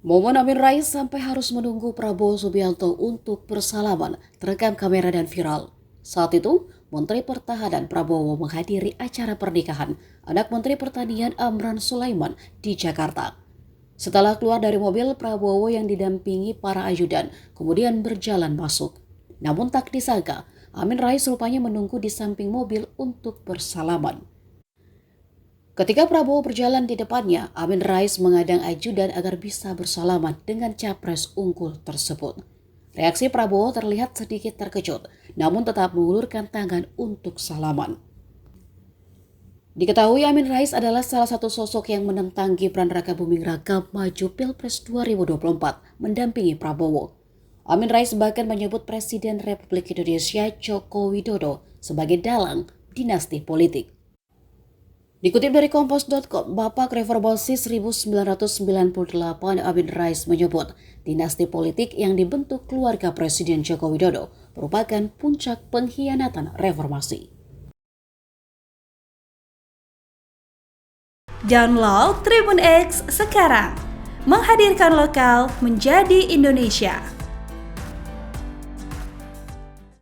Momen Amin Rais sampai harus menunggu Prabowo Subianto untuk bersalaman terekam kamera dan viral. Saat itu, Menteri Pertahanan Prabowo menghadiri acara pernikahan anak Menteri Pertanian Amran Sulaiman di Jakarta. Setelah keluar dari mobil, Prabowo yang didampingi para ajudan kemudian berjalan masuk. Namun tak disangka, Amin Rais rupanya menunggu di samping mobil untuk bersalaman. Ketika Prabowo berjalan di depannya, Amin Rais mengadang ajudan agar bisa bersalaman dengan capres unggul tersebut. Reaksi Prabowo terlihat sedikit terkejut, namun tetap mengulurkan tangan untuk salaman. Diketahui Amin Rais adalah salah satu sosok yang menentang Gibran Rakabuming Raka maju Pilpres 2024 mendampingi Prabowo. Amin Rais bahkan menyebut Presiden Republik Indonesia Joko Widodo sebagai dalang dinasti politik. Dikutip dari Kompas.com, Bapak Reformasi 1998 Amin Rais menyebut dinasti politik yang dibentuk keluarga Presiden Joko Widodo merupakan puncak pengkhianatan reformasi. Download Tribun X sekarang, menghadirkan lokal menjadi Indonesia.